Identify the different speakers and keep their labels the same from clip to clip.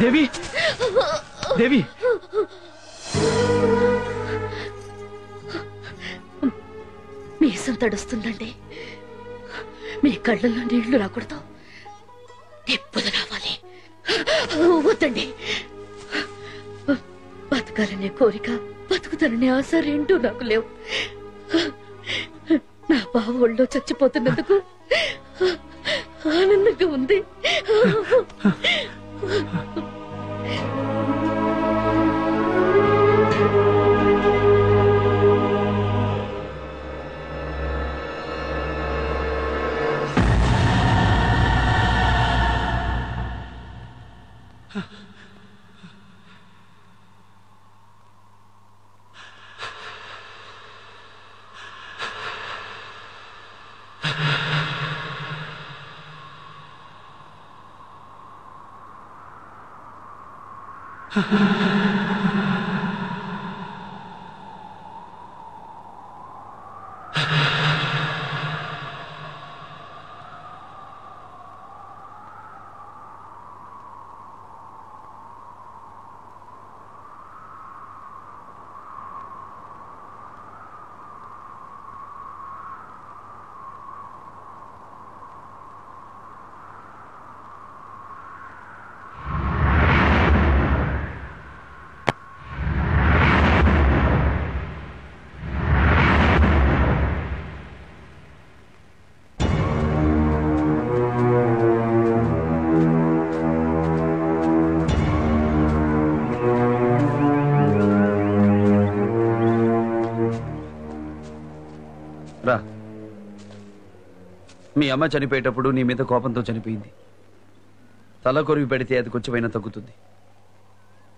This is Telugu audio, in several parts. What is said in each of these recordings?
Speaker 1: దేవి దేవి
Speaker 2: మీసం తడుస్తుందండి. మీ కళ్ళల్లో నీళ్లు రాకూడదు, నిప్పులు రావాలి. వద్దండి. బతకాలనే కోరిక, బతుకుతాననే ఆశ రెండూ నాకు లేవు. నా బావ ఒళ్ళో చచ్చిపోతున్నందుకు ఆనందంగా ఉంది.
Speaker 1: మీ అమ్మ చనిపోయేటప్పుడు నీ మీద కోపంతో చనిపోయింది. తల కొరివి పెడితే అది కొంచెమైనా తగ్గుతుంది.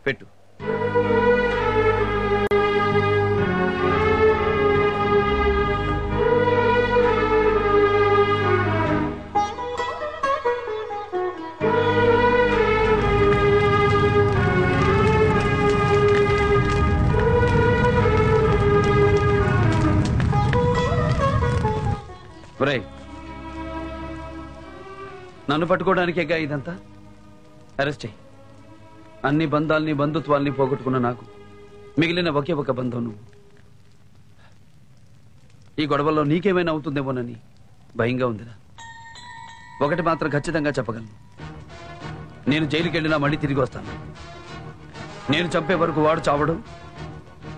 Speaker 1: పెట్టు. నన్ను పట్టుకోవడానికేగా ఇదంతా? అరెస్ట్ చేయి. అన్ని బంధాల్ని బంధుత్వాల్ని పోగొట్టుకున్న నాకు మిగిలిన ఒకే ఒక బంధం నువ్వు. ఈ గొడవల్లో నీకేమైనా అవుతుందేమోనని భయంగా ఉందిరా. ఒకటి మాత్రం ఖచ్చితంగా చెప్పగలను, నేను జైలుకి వెళ్ళినా మళ్ళీ తిరిగి వస్తాను. నేను చంపే వరకు వాడు చావడు,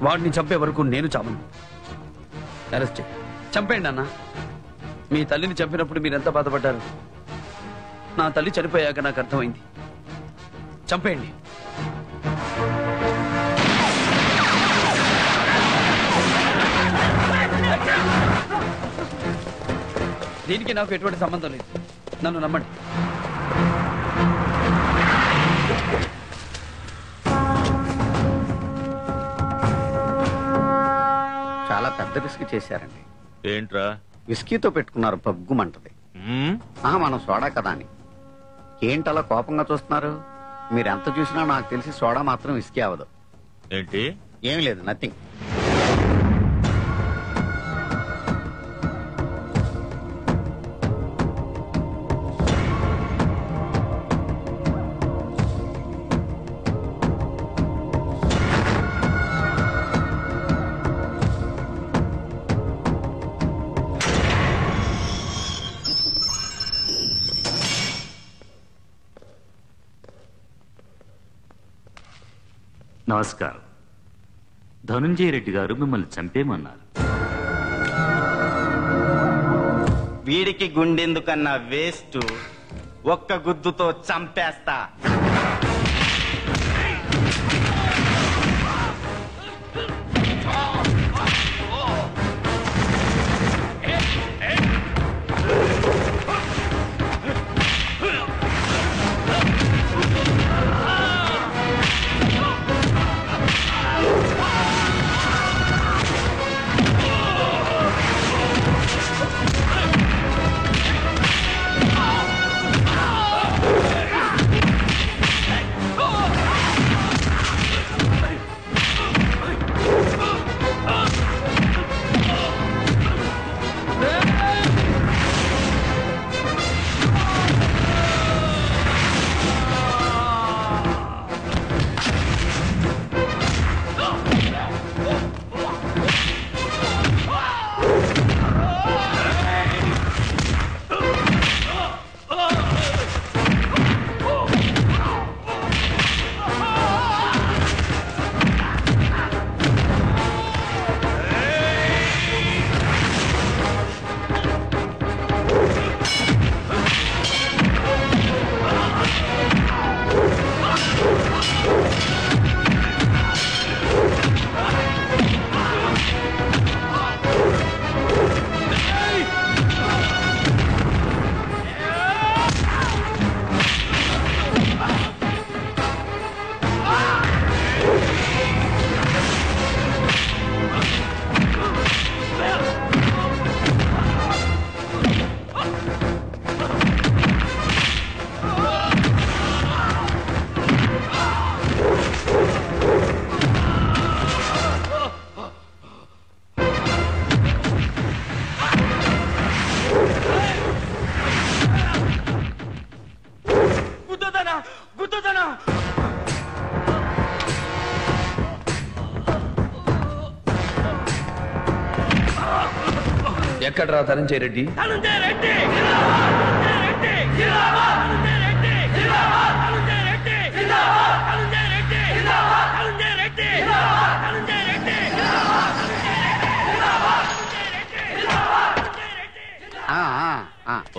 Speaker 1: వాడిని చంపే వరకు నేను చావను. అరెస్ట్ చేయి. చంపేయండి అన్న. మీ తల్లిని చంపినప్పుడు మీరెంత బాధపడ్డారు. నా తల్లి చనిపోయాక నాకు అర్థమైంది. చంపేయండి. దీనికి నాకు ఎటువంటి సంబంధం లేదు. నన్ను నమ్మండి.
Speaker 3: చాలా పెద్ద రిస్క్ చేశారండి.
Speaker 4: ఏంట్రా?
Speaker 3: విస్కీతో పెట్టుకున్నారు, పగ్గుమంటది. మనం సోడా కదా అని. ఏంటలా కోపంగా చూస్తున్నారు? మీరెంత చూసినా నాకు తెలిసి సోడా మాత్రం విస్కీ అవ్వదు.
Speaker 4: ఏంటి?
Speaker 3: ఏం లేదు, నథింగ్.
Speaker 5: నమస్కారం. ధనుంజయ రెడ్డి గారు మిమ్మల్ని చంపేమన్నారు.
Speaker 6: వీడికి గుండెందుకన్నా వేస్ట్, ఒక్క గుద్దుతో చంపేస్తా.
Speaker 1: ఎక్కడ్రా ధనంజయ రెడ్డి?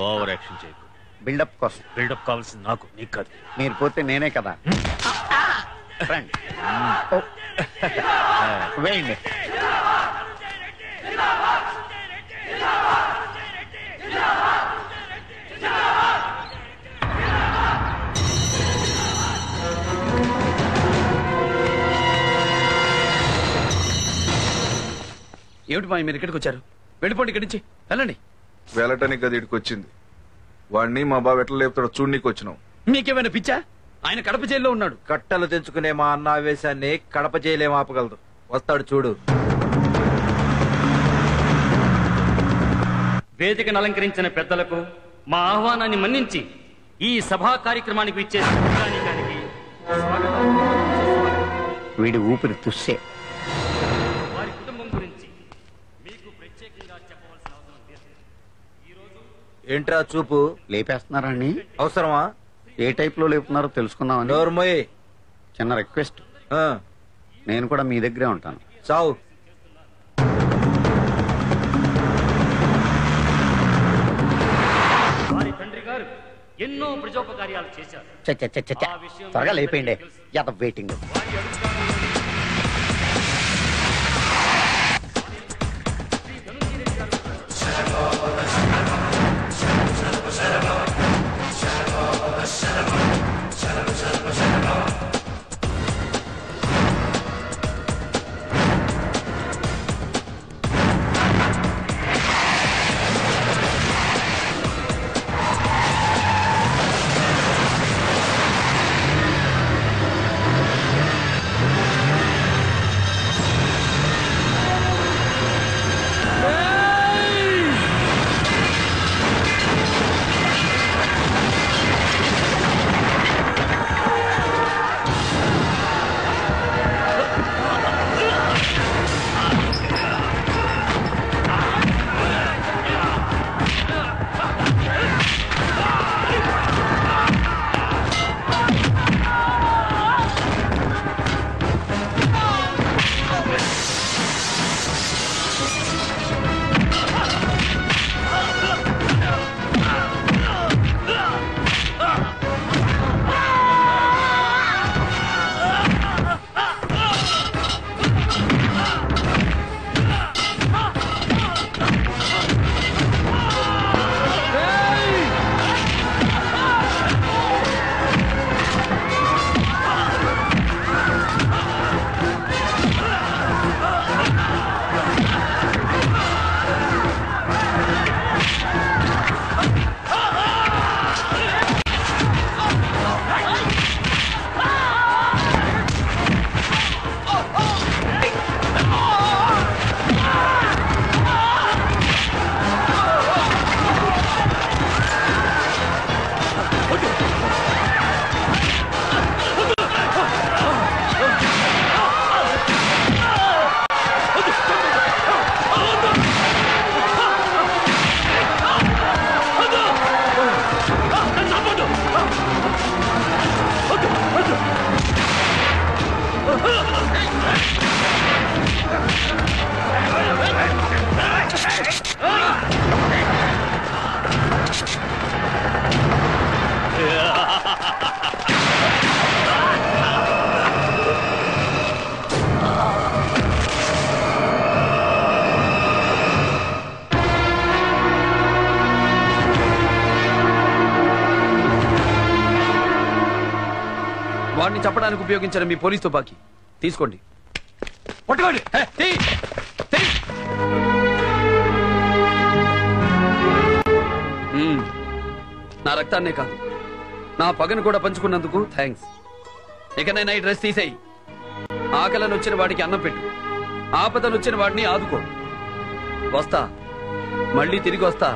Speaker 4: ఓవర్ యాక్షన్ చేయకు.
Speaker 3: బిల్డప్ కోసం.
Speaker 4: బిల్డప్ కావాల్సింది నాకు, నీకు కాదు.
Speaker 3: మీరు పోతే నేనే కదా. రండి. వేయండి.
Speaker 1: ఏమిటి మా మీరు ఇక్కడికి వచ్చారు? వెళ్ళిపోండి ఇక్కడి నుంచి, వెళ్ళండి.
Speaker 7: వెళ్ళటానికి అది ఇక్కడికి వచ్చింది. వాడిని మా బాబు ఎట్లా లేపుతాడో చూడనీకి వచ్చినాం.
Speaker 1: మీకేమైనా పిచ్చా? ఆయన కడప జైల్లో ఉన్నాడు.
Speaker 8: కట్టలు తెంచుకునే మా అన్న ఆవేశాన్ని కడప జైలేం ఆపగలదు. వస్తాడు చూడు.
Speaker 5: వేదికను అలంకరించిన పెద్దలకు మా ఆహ్వానాన్ని మన్నించి ఈ సభా కార్యక్రమానికి విచ్చేసిన ప్రజానీకానికి స్వాగతం.
Speaker 3: వీడి ఊపిరి తుస్సే.
Speaker 5: వారి కుటుంబం గురించి మీకు ప్రత్యేకంగా చెప్పవలసిన అవసరం లేదు.
Speaker 8: ఏంట్రా చూపు?
Speaker 3: లేపేస్తున్నారా అండి?
Speaker 8: అవసరమా?
Speaker 3: ఏ టైప్ లో లేపుతున్నారో తెలుసుకుందామని.
Speaker 8: నోర్మోయ్.
Speaker 3: చిన్న రిక్వెస్ట్. నేను కూడా మీ దగ్గరే ఉంటాను.
Speaker 8: చావు.
Speaker 5: వారి తండ్రి గారు ఎన్నో ప్రజోపకార్యాలు చేశారు.
Speaker 3: త్వరగా లేపేయండి. వెయిటింగ్.
Speaker 1: వాడిని చంపడానికి ఉపయోగించిన మీ పోలీస్ తుపాకీ తీసుకోండి. పట్టుకోండి. నా రక్తాన్నే కాదు, నా పగను కూడా పంచుకున్నందుకు థ్యాంక్స్. ఇకనైనా ఈ డ్రెస్ తీసేయి. ఆకలను వచ్చిన వాడికి అన్నం పెట్టు, ఆపదను వచ్చిన వాడిని ఆదుకో. వస్తా, మళ్ళీ తిరిగి వస్తా.